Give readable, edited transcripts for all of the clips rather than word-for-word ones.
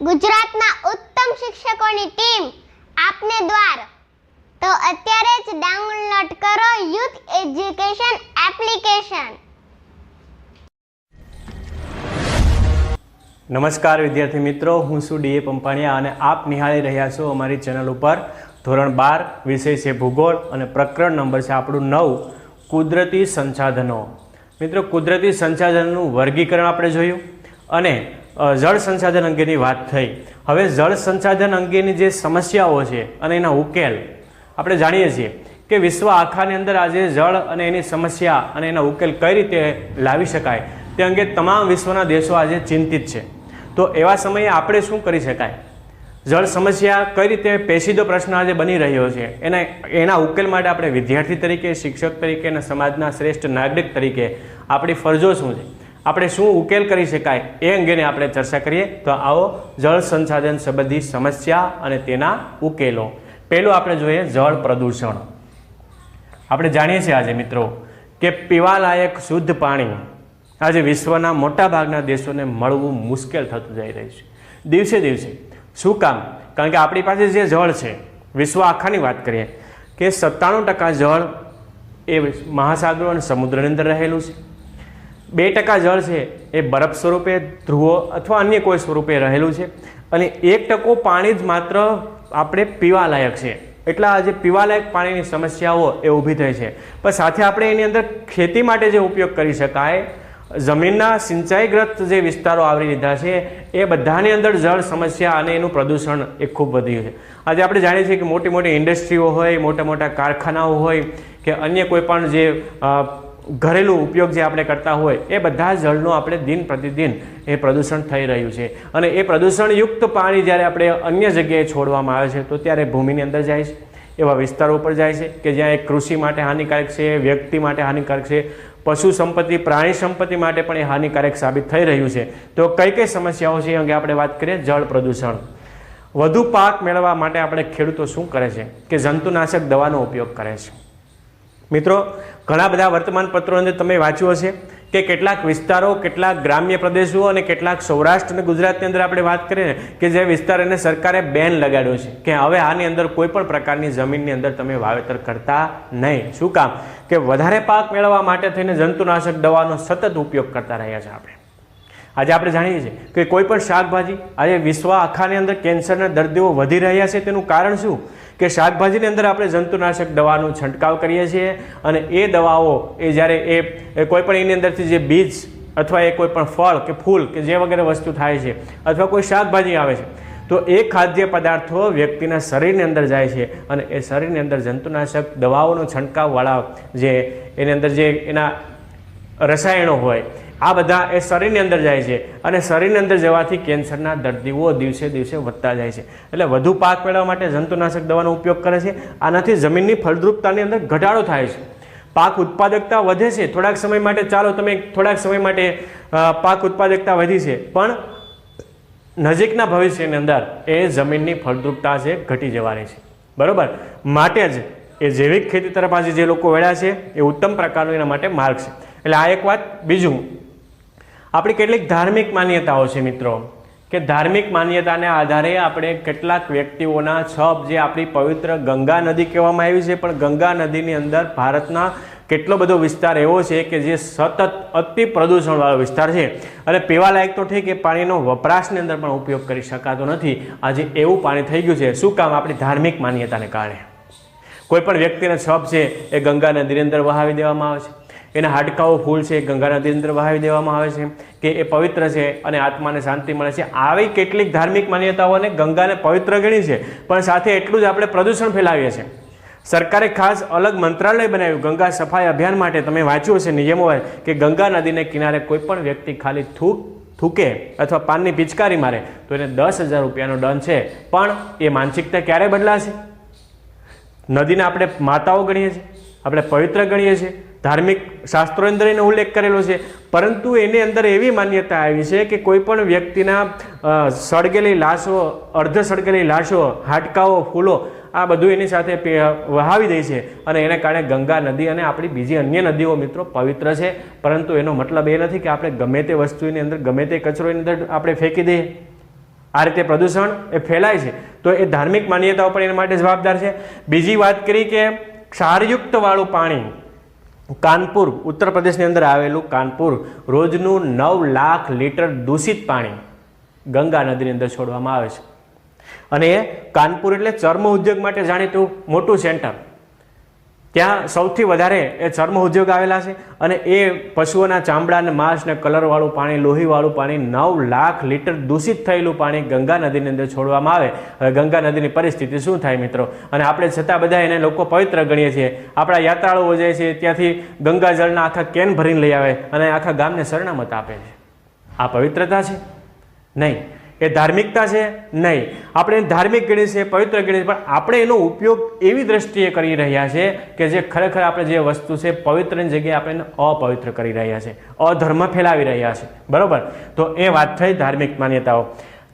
ગુજરાતના ઉત્તમ શિક્ષકોની ટીમ આપને દ્વાર. તો અત્યારે જ ડાઉનલોડ કરો યુથ એજ્યુકેશન એપ્લિકેશન. નમસ્કાર વિદ્યાર્થી મિત્રો, હું છું ડીએ પંપાણિયા અને આપ નિહાળી રહ્યા છો અમારી ચેનલ ઉપર ધોરણ 12 વિષય છે ભૂગોળ અને પ્રકરણ નંબર છે આપણું 9 કુદરતી સંસાધનો. મિત્રો, કુદરતી સંસાધનનું વર્ગીકરણ આપણે જોયું અને જળ સંસાધન અંગેની વાત થઈ. હવે જળ સંસાધન અંગેની જે સમસ્યાઓ છે અને એના ઉકેલ આપણે જાણીએ છીએ કે વિશ્વ આખાની અંદર આજે જળ અને એની સમસ્યા અને એના ઉકેલ કઈ રીતે લાવી શકાય તે અંગે તમામ વિશ્વના દેશો આજે ચિંતિત છે. તો એવા સમયે આપણે શું કરી શકાય? જળ સમસ્યા કઈ રીતે પેશીદો પ્રશ્ન આજે બની રહ્યો છે, એના ઉકેલ માટે આપણે વિદ્યાર્થી તરીકે, શિક્ષક તરીકે અને સમાજના શ્રેષ્ઠ નાગરિક તરીકે આપણી ફરજો શું છે, આપણે શું ઉકેલ કરી શકાય એ અંગેની આપણે ચર્ચા કરીએ. તો આવો જળ સંસાધન સંબંધી સમસ્યા અને તેના ઉકેલો. પહેલું આપણે જોઈએ જળ પ્રદૂષણ. આપણે જાણીએ છીએ આજે મિત્રો કે પીવાલાયક શુદ્ધ પાણી આજે વિશ્વના મોટાભાગના દેશોને મળવું મુશ્કેલ થતું જઈ રહ્યું છે દિવસે દિવસે. શું કામ? કારણ કે આપણી પાસે જે જળ છે, વિશ્વ આખાની વાત કરીએ કે 97% જળ એ મહાસાગરો અને સમુદ્રની અંદર રહેલું છે. 2% જળ છે એ બરફ સ્વરૂપે, ધ્રુવો અથવા અન્ય કોઈ સ્વરૂપે રહેલું છે અને 1% પાણી જ માત્ર આપણે પીવાલાયક છે. એટલા આજે પીવાલાયક પાણીની સમસ્યાઓ એ ઊભી થઈ છે. પણ સાથે આપણે એની અંદર ખેતી માટે જે ઉપયોગ કરી શકાય, જમીનના સિંચાઈગ્રસ્ત જે વિસ્તારો આવરી લીધા છે એ બધાની અંદર જળ સમસ્યા અને એનું પ્રદૂષણ એ ખૂબ વધ્યું છે. આજે આપણે જાણીએ છીએ કે મોટી મોટી ઇન્ડસ્ટ્રીઓ હોય, મોટા મોટા કારખાનાઓ હોય કે અન્ય કોઈ પણ જે ઘરેલું ઉપયોગ જે આપણે કરતા હોય એ બધા જળનું આપણે દિન પ્રતિદિન એ પ્રદૂષણ થઈ રહ્યું છે. અને એ પ્રદૂષણયુક્ત પાણી જ્યારે આપણે અન્ય જગ્યાએ છોડવામાં આવે છે તો ત્યારે ભૂમિની અંદર જાય છે, એવા વિસ્તારો ઉપર જાય છે કે જ્યાં એ કૃષિ માટે હાનિકારક છે, વ્યક્તિ માટે હાનિકારક છે, પશુ સંપત્તિ, પ્રાણી સંપત્તિ માટે પણ એ હાનિકારક સાબિત થઈ રહ્યું છે. તો કઈ કઈ સમસ્યાઓ છે એ અંગે આપણે વાત કરીએ. જળ પ્રદૂષણ. વધુ પાક મેળવવા માટે આપણે ખેડૂતો શું કરે છે કે જંતુનાશક દવાનો ઉપયોગ કરે છે. મિત્રો, ઘણા બધા વર્તમાન પત્રો અંદર તમે વાંચ્યું હશે કે કેટલાક વિસ્તારો, કેટલાક ગ્રામ્ય પ્રદેશો અને કેટલાક સૌરાષ્ટ્ર અને ગુજરાતની અંદર આપણે વાત કરીએ કે જે વિસ્તાર એને સરકારે બેન લગાડ્યો છે કે હવે આની અંદર કોઈ પણ પ્રકારની જમીનની અંદર તમે વાવેતર કરતા નહીં. શું કામ? કે વધારે પાક મેળવવા માટે થઈને જંતુનાશક દવાનો સતત ઉપયોગ કરતા રહ્યા છે આપણે. આજે આપણે જાણીએ છીએ કે કોઈ પણ શાકભાજી, આજે વિશ્વ આખાની અંદર કેન્સરના દર્દીઓ વધી રહ્યા છે. તેનું કારણ શું? કે શાકભાજીની અંદર આપણે જંતુનાશક દવાનો છંટકાવ કરીએ છીએ અને એ દવાઓ એ જ્યારે એ કોઈ પણ એની અંદરથી જે બીજ અથવા એ કોઈ પણ ફળ કે ફૂલ કે જે વગેરે વસ્તુ થાય છે અથવા કોઈ શાકભાજી આવે છે તો એ ખાદ્ય પદાર્થો વ્યક્તિના શરીરની અંદર જાય છે અને એ શરીરની અંદર જંતુનાશક દવાઓનો છંટકાવવાળા જે એની અંદર જે એના રસાયણો હોય આ બધા એ શરીરની અંદર જાય છે અને શરીરની અંદર જવાથી કેન્સરના દર્દીઓ દિવસે દિવસે વધતા જાય છે. એટલે વધુ પાક મેળવવા માટે જંતુનાશક દવાનો ઉપયોગ કરે છે. આનાથી જમીનની ફળદ્રુપતાની અંદર ઘટાડો થાય છે, પાક ઉત્પાદકતા વધે છે. થોડાક સમય માટે, ચાલો તમે થોડાક સમય માટે પાક ઉત્પાદકતા વધી છે, પણ નજીકના ભવિષ્યની અંદર એ જમીનની ફળદ્રુપતા છે ઘટી જવાની છે. બરોબર? માટે જ એ જૈવિક ખેતી તરફ આજે જે લોકો વળ્યા છે એ ઉત્તમ પ્રકારનો એના માટે માર્ગ છે. એટલે આ એક વાત. બીજું, આપણી કેટલીક ધાર્મિક માન્યતાઓ છે મિત્રો કે ધાર્મિક માન્યતાને આધારે આપણે કેટલાક વ્યક્તિઓના છપ, જે આપણી પવિત્ર ગંગા નદી કહેવામાં આવી છે, પણ ગંગા નદીની અંદર ભારતના કેટલો બધો વિસ્તાર એવો છે કે જે સતત અતિ પ્રદૂષણવાળો વિસ્તાર છે અને પીવાલાયક તો ઠીક, એ પાણીનો વપરાશની અંદર પણ ઉપયોગ કરી શકાતો નથી. આજે એવું પાણી થઈ ગયું છે. શું કામ? આપણી ધાર્મિક માન્યતાને કારણે. કોઈ પણ વ્યક્તિના છપ છે એ ગંગા નદીની અંદર વહાવી દેવામાં આવે છે. એના હાડકાઓ, ફૂલ છે એ ગંગા નદીની અંદર વહાવી દેવામાં આવે છે કે એ પવિત્ર છે અને આત્માને શાંતિ મળે છે. આવી કેટલીક ધાર્મિક માન્યતાઓને ગંગાને પવિત્ર ગણી છે, પણ સાથે એટલું જ આપણે પ્રદૂષણ ફેલાવીએ છીએ. સરકારે ખાસ અલગ મંત્રાલય બનાવ્યું ગંગા સફાઈ અભિયાન માટે. તમે વાંચ્યું હશે નિયમો હોય કે ગંગા નદીને કિનારે કોઈ પણ વ્યક્તિ ખાલી થૂકે અથવા પાનની પિચકારી મારે તો એને 10,000 રૂપિયાનો દંડ છે. પણ એ માનસિકતા ક્યારે બદલાશે? નદીને આપણે માતાઓ ગણીએ છીએ, આપણે પવિત્ર ગણીએ છીએ, ધાર્મિક શાસ્ત્રો અંદર એનો ઉલ્લેખ કરેલો છે, પરંતુ એની અંદર એવી માન્યતા આવી છે કે કોઈ પણ વ્યક્તિના સળગેલી લાશો, અર્ધ સળગેલી લાશો, હાડકાઓ, ફૂલો આ બધું એની સાથે વહાવી દે છે અને એને કારણે ગંગા નદી અને આપણી બીજી અન્ય નદીઓ મિત્રો પવિત્ર છે. પરંતુ એનો મતલબ એ નથી કે આપણે ગમે તે વસ્તુની અંદર, ગમે તે કચરો એની અંદર આપણે ફેંકી દઈએ. આ રીતે પ્રદૂષણ એ ફેલાય છે. તો એ ધાર્મિક માન્યતાઓ પણ એના માટે જવાબદાર છે. બીજી વાત કરી કે ક્ષારયુક્ત વાળું પાણી, કાનપુર ઉત્તર પ્રદેશની અંદર આવેલું કાનપુર રોજનું 9 લાખ લીટર દૂષિત પાણી ગંગા નદીની અંદર છોડવામાં આવે છે. અને એ કાનપુર એટલે ચર્મ ઉદ્યોગ માટે જાણીતું મોટું સેન્ટર. ત્યાં સૌથી વધારે એ ચર્મ ઉદ્યોગ આવેલા છે. અને એ પશુઓના ચામડા અને માંસ ને કલરવાળું પાણી, લોહીવાળું પાણી 9 લાખ લીટર દૂષિત થયેલું પાણી ગંગા નદીની અંદર છોડવામાં આવે. હવે ગંગા નદીની પરિસ્થિતિ શું થાય મિત્રો? અને આપણે છતાં બધા એને લોકો પવિત્ર ગણીએ છીએ. આપણા યાત્રાળુઓ જાય છે ત્યાંથી ગંગા જળના આખા કેન ભરીને લઈ આવે અને આખા ગામને શરણામત આપે છે. આ પવિત્રતા છે? નહીં. એ ધાર્મિકતા છે? નહીં. આપણે ધાર્મિક ગણીએ છીએ, પવિત્ર ગણીએ છીએ, પણ આપણે એનો ઉપયોગ એવી દ્રષ્ટિએ કરી રહ્યા છે કે જે ખરેખર આપણે જે વસ્તુ છે પવિત્રની જગ્યાએ આપણે એને અપવિત્ર કરી રહ્યા છે, અધર્મ ફેલાવી રહ્યા છે. બરોબર? તો એ વાત થઈ ધાર્મિક માન્યતાઓ.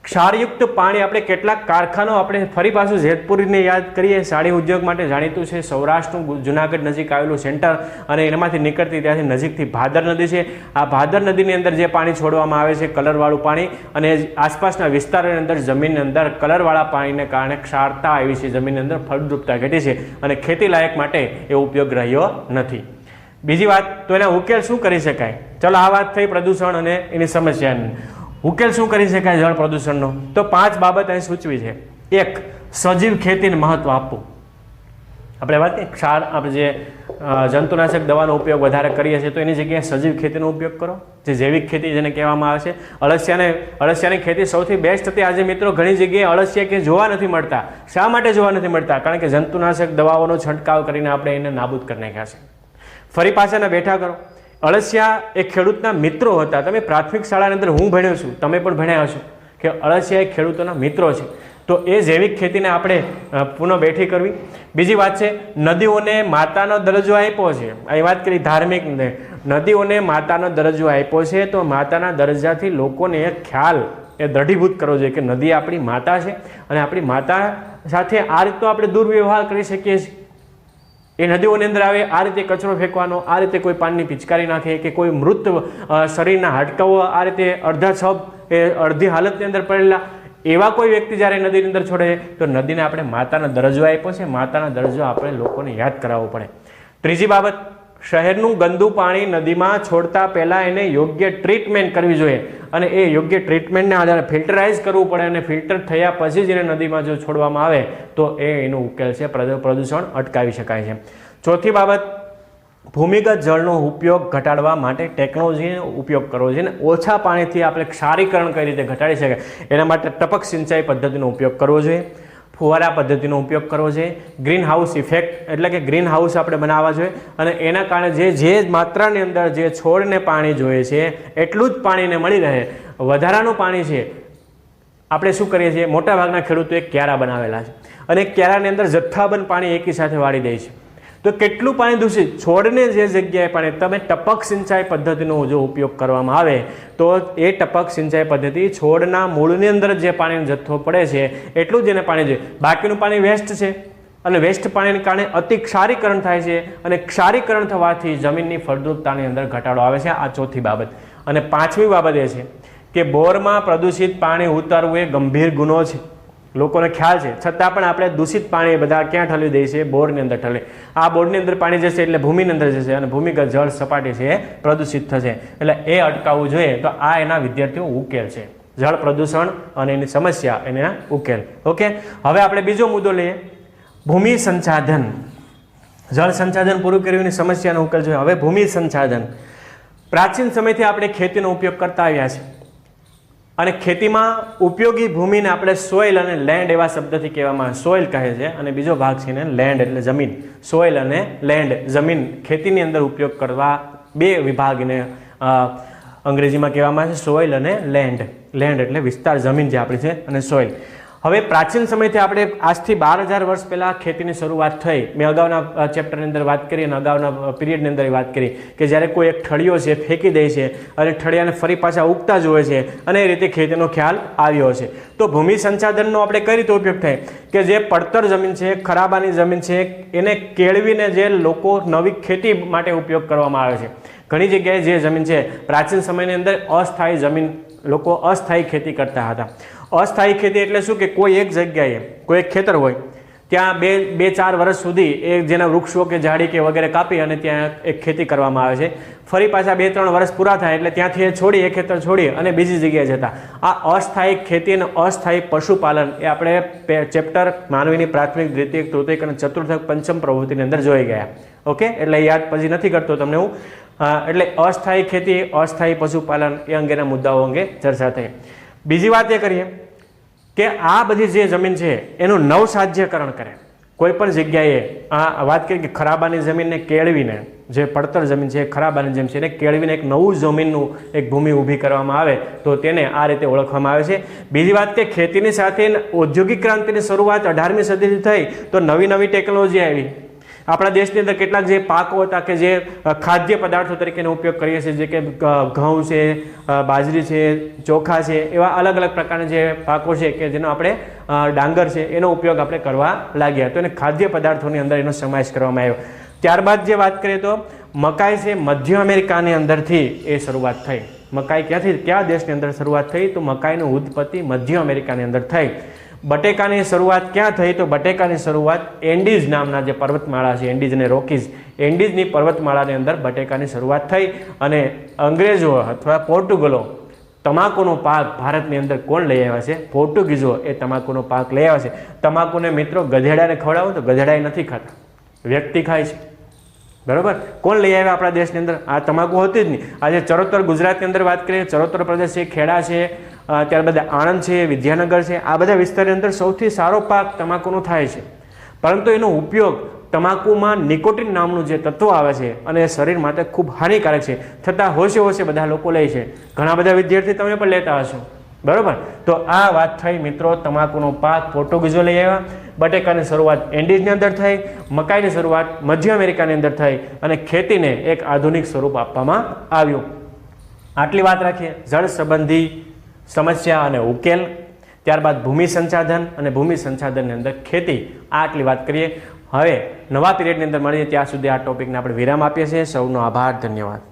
ક્ષારયુક્ત પાણી આપણે કેટલાક કારખાનાઓ આપણે ફરી પાછું જેતપુરને યાદ કરીએ. સાડી ઉદ્યોગ માટે જાણીતું છે. સૌરાષ્ટ્રનું જુનાગઢ નજીક આવેલું સેન્ટર અને એનામાંથી નીકળતી ત્યાંથી નજીકથી ભાદર નદી છે. આ ભાદર નદીની અંદર જે પાણી છોડવામાં આવે છે કલરવાળું પાણી, અને આસપાસના વિસ્તારોની અંદર જમીનની અંદર કલરવાળા પાણીને કારણે ક્ષારતા આવી છે, જમીનની અંદર ફળદ્રુપતા ઘટી છે અને ખેતી લાયક માટે એ ઉપયોગ રહ્યો નથી. બીજી વાત, તો એના ઉકેલ શું કરી શકાય? ચલો, આ વાત થઈ પ્રદૂષણ અને એની સમસ્યાની. ઉકેલ શું કરી શકાય જળ પ્રદૂષણનો? તો 5 બાબત અહીં સૂચવી છે. 1, સજીવ ખેતીને મહત્વ આપવું. આપણે વાત કરીએ ક્ષાર, આપણે જે જંતુનાશક દવાનો ઉપયોગ વધારે કરીએ છીએ તો એની જગ્યાએ સજીવ ખેતીનો ઉપયોગ કરો, જે જૈવિક ખેતી જેને કહેવામાં આવે છે. અળસિયાની ખેતી સૌથી બેસ્ટ હતી. આજે મિત્રો ઘણી જગ્યાએ અળસિયા કે જોવા નથી મળતા. શા માટે જોવા નથી મળતા? કારણ કે જંતુનાશક દવાઓનો છંટકાવ કરીને આપણે એને નાબૂદ કરી નાખ્યા છે. ફરી પાછાના બેઠા કરો. અળસિયા એ ખેડૂતના મિત્રો હતા. તમે પ્રાથમિક શાળાની અંદર હું ભણ્યો છું, તમે પણ ભણ્યા હશો કે અળસિયા એ ખેડૂતોના મિત્રો છે. તો એ જૈવિક ખેતીને આપણે પુનઃ બેઠી કરવી. બીજી વાત છે, નદીઓને માતાનો દરજ્જો આપ્યો છે. અહીં વાત કરી ધાર્મિક, નદીઓને માતાનો દરજ્જો આપ્યો છે. તો માતાના દરજ્જાથી લોકોને ખ્યાલ એ દ્રઢીભૂત કરવો જોઈએ કે નદી આપણી માતા છે અને આપણી માતા સાથે આ રીતનો આપણે દુર્વ્યવહાર કરી શકીએ છીએ. એ નદીઓની અંદર આવે આ રીતે કચરો ફેંકવાનો, આ રીતે કોઈ પાણીની પિચકારી નાખે કે કોઈ મૃત શરીરના હાડકાઓ આ રીતે અડધા છબ એ અડધી હાલતની અંદર પડેલા એવા કોઈ વ્યક્તિ જ્યારે નદીની અંદર છોડે તો નદીને આપણે માતાનો દરજ્જો આપ્યો છે. માતાનો દરજ્જો આપણે લોકોને યાદ કરાવવો પડે. ત્રીજી બાબત, શહેરનું ગંદુ પાણી નદીમાં છોડતા પહેલાં એને યોગ્ય ટ્રીટમેન્ટ કરવી જોઈએ અને એ યોગ્ય ટ્રીટમેન્ટને આધારે ફિલ્ટરાઇઝ કરવું પડે અને ફિલ્ટર થયા પછી જ એને નદીમાં જો છોડવામાં આવે તો એ એનો ઉકેલ છે, પ્રદૂષણ અટકાવી શકાય છે. ચોથી બાબત, ભૂમિગત જળનો ઉપયોગ ઘટાડવા માટે ટેકનોલોજીનો ઉપયોગ કરવો જોઈએ અને ઓછા પાણીથી આપણે ક્ષારીકરણ કઈ રીતે ઘટાડી શકાય એના માટે ટપક સિંચાઈ પદ્ધતિનો ઉપયોગ કરવો જોઈએ, ફુવારા પદ્ધતિનો ઉપયોગ કરવો જોઈએ. ગ્રીન હાઉસ ઇફેક્ટ એટલે કે ગ્રીન હાઉસ આપણે બનાવવા જોઈએ અને એના કારણે જે માત્રાની અંદર જે છોડને પાણી જોઈએ છે એટલું જ પાણીને મળી રહે. વધારાનું પાણી છે આપણે શું કરીએ છીએ, મોટાભાગના ખેડૂતોએ ક્યારા બનાવેલા છે અને ક્યારાની અંદર જથ્થાબંધ પાણી એકી સાથે વાળી દે છે. તો કેટલું પાણી દૂષિત, છોડને જે જગ્યાએ પાણી, તમે ટપક સિંચાઈ પદ્ધતિનો જો ઉપયોગ કરવામાં આવે તો એ ટપક સિંચાઈ પદ્ધતિ છોડના મૂળની અંદર જે પાણીનો જથ્થો પડે છે એટલું જ એને પાણી જોઈએ. બાકીનું પાણી વેસ્ટ છે અને વેસ્ટ પાણીને કારણે અતિ ક્ષારીકરણ થાય છે અને ક્ષારીકરણ થવાથી જમીનની ફળદ્રુપતાની અંદર ઘટાડો આવે છે. આ ચોથી બાબત. અને પાંચમી બાબત એ છે કે બોરમાં પ્રદૂષિત પાણી ઉતારવું એ ગંભીર ગુનો છે. લોકોને ખ્યાલ છે છતાં પણ આપણે દૂષિત પાણી બધા ક્યાં ઠલવી દઈએ છીએ? બોરની અંદર ઠલે. આ બોરની અંદર પાણી જશે એટલે ભૂમિની અંદર જશે અને ભૂમિગત જળ સપાટી છે એ પ્રદૂષિત થશે. એટલે એ અટકાવવું જોઈએ. તો આ એના વિદ્યાર્થીઓ ઉકેલ છે, જળ પ્રદૂષણ અને એની સમસ્યા, એના ઉકેલ. ઓકે, હવે આપણે બીજો મુદ્દો લઈએ, ભૂમિ સંસાધન. જળ સંસાધન પૂરું કર્યું એની સમસ્યાનો ઉકેલ જોઈએ. હવે ભૂમિ સંસાધન. પ્રાચીન સમયથી આપણે ખેતીનો ઉપયોગ કરતા આવ્યા છીએ અને ખેતીમાં ઉપયોગી ભૂમિને આપણે સોઇલ અને લેન્ડ એવા શબ્દથી કહેવામાં આવે. સોઇલ કહે છે અને બીજો ભાગ છે ને લેન્ડ એટલે જમીન. સોઇલ અને લેન્ડ, જમીન. ખેતીની અંદર ઉપયોગ કરવા બે વિભાગને અંગ્રેજીમાં કહેવામાં આવે છે, સોઇલ અને લેન્ડ. લેન્ડ એટલે વિસ્તાર, જમીન જે આપણી છે, અને સોઇલ. હવે પ્રાચીન સમયથી આપણે આજથી 12,000 વર્ષ પહેલાં ખેતીની શરૂઆત થઈ. મેં અગાઉના ચેપ્ટરની અંદર વાત કરી અને અગાઉના પીરિયડની અંદર વાત કરી કે જ્યારે કોઈ એક ઠળિયો છે ફેંકી દે છે અને ઠળિયાને ફરી પાછા ઉગતા જોવે છે અને એ રીતે ખેતીનો ખ્યાલ આવ્યો છે. તો ભૂમિ સંસાધનનો આપણે કઈ રીતે ઉપયોગ થાય કે જે પડતર જમીન છે, ખરાબાની જમીન છે, એને કેળવીને જે લોકો નવી ખેતી માટે ઉપયોગ કરવામાં આવે છે. ઘણી જગ્યાએ જે જમીન છે પ્રાચીન સમયની અંદર અસ્થાયી જમીન લોકો અસ્થાયી ખેતી કરતા હતા. અસ્થાયી ખેતી એટલે શું કે કોઈ એક જગ્યાએ કોઈ એક ખેતર હોય ત્યાં બે ચાર વર્ષ સુધી એ જેના વૃક્ષો કે ઝાડી કે વગેરે કાપી અને ત્યાં એક ખેતી કરવામાં આવે છે. ફરી પાછા 2-3 વર્ષ પૂરા થાય એટલે ત્યાંથી એ છોડી એ ખેતર છોડી અને બીજી જગ્યાએ જતા. આ અસ્થાયી ખેતી અને અસ્થાયી પશુપાલન એ આપણે ચેપ્ટર માનવીની પ્રાથમિક, દ્વિતીયક, તૃતીયક અને ચતુર્થક પંચમ પ્રવૃત્તિની અંદર જોઈ ગયા. ઓકે, એટલે યાદ પછી નથી કરતો તમને હું. એટલે અસ્થાયી ખેતી, અસ્થાયી પશુપાલન એ અંગેના મુદ્દાઓ અંગે ચર્ચા થઈ. બીજી વાત એ કરીએ કે આ બધી જે જમીન છે એનું નવસાધ્યકરણ કરે. કોઈ પણ જગ્યાએ આ વાત કરીએ કે ખરાબાની જમીનને કેળવીને, જે પડતર જમીન છે ખરાબાની જમીન છે એને કેળવીને એક નવું જમીનનું એક ભૂમિ ઊભી કરવામાં આવે તો તેને આ રીતે ઓળખવામાં આવે છે. બીજી વાત કે ખેતીની સાથે ઔદ્યોગિક ક્રાંતિની શરૂઆત 18મી સદીથી થઈ તો નવી નવી ટેકનોલોજી આવી. આપણા દેશની અંદર કેટલાક જે પાકો હતા કે જે ખાદ્ય પદાર્થો તરીકેનો ઉપયોગ કરીએ છીએ, જે કે ઘઉં છે, બાજરી છે, ચોખા છે, એવા અલગ અલગ પ્રકારના જે પાકો છે કે જેનો આપણે ડાંગર છે એનો ઉપયોગ આપણે કરવા લાગ્યા તો એને ખાદ્ય પદાર્થોની અંદર એનો સમાવેશ કરવામાં આવ્યો. ત્યારબાદ જે વાત કરીએ તો મકાઈ છે મધ્ય અમેરિકાની અંદરથી એ શરૂઆત થઈ. મકાઈ ક્યાંથી, કયા દેશની અંદર શરૂઆત થઈ તો મકાઈનું ઉત્પત્તિ મધ્ય અમેરિકાની અંદર થઈ. બટેકાની શરૂઆત ક્યાં થઈ તો બટેકાની શરૂઆત એન્ડીઝ નામના જે પર્વતમાળા છે, એન્ડીઝ અને રોકીઝ, એન્ડીઝની પર્વતમાળાની અંદર બટેકાની શરૂઆત થઈ. અને અંગ્રેજો અથવા પોર્ટુગલો તમાકુનો પાક ભારતની અંદર કોણ લઈ આવ્યા છે? પોર્ટુગીઝો એ તમાકુનો પાક લઈ આવ્યા છે. તમાકુને મિત્રો ગધેડાને ખવડાવો તો ગધેડા નથી ખાતા, વ્યક્તિ ખાય છે. બરાબર, કોણ લઈ આવ્યા આપણા દેશની અંદર? આ તમાકુ હતી જ નહીં. આજે ચરોતર ગુજરાતની અંદર વાત કરીએ, ચરોતર પ્રદેશ છે, ખેડા છે, ત્યારબાદ આણંદ છે, વિદ્યાનગર છે, આ બધા વિસ્તારની અંદર સૌથી સારો પાક તમાકુનો થાય છે. પરંતુ એનો ઉપયોગ તમાકુમાં નિકોટિન નામનું જે તત્વ આવે છે અને એ શરીર માટે ખૂબ હાનિકારક છે, છતાં હોશે હોશે બધા લોકો લે છે. ઘણા બધા વિદ્યાર્થી તમે પણ લેતા હશો. બરાબર, તો આ વાત થઈ મિત્રો તમાકુનો પાક પોર્ટુગીઝો લઈ આવ્યા. બટેકાની શરૂઆત એન્ડીઝની અંદર થઈ, મકાઈની શરૂઆત મધ્ય અમેરિકાની અંદર થઈ અને ખેતીને એક આધુનિક સ્વરૂપ આપવામાં આવ્યું. આટલી વાત રાખીએ જળ સંબંધી સમસ્યા અને ઉકેલ. ત્યારબાદ ભૂમિ સંસાધન અને ભૂમિ સંસાધનની અંદર ખેતી, આટલી વાત કરીએ. હવે નવા પીરિયડની અંદર મળીએ, ત્યાં સુધી આ ટોપિકને આપણે વિરામ આપીએ છીએ. સૌનો આભાર, ધન્યવાદ.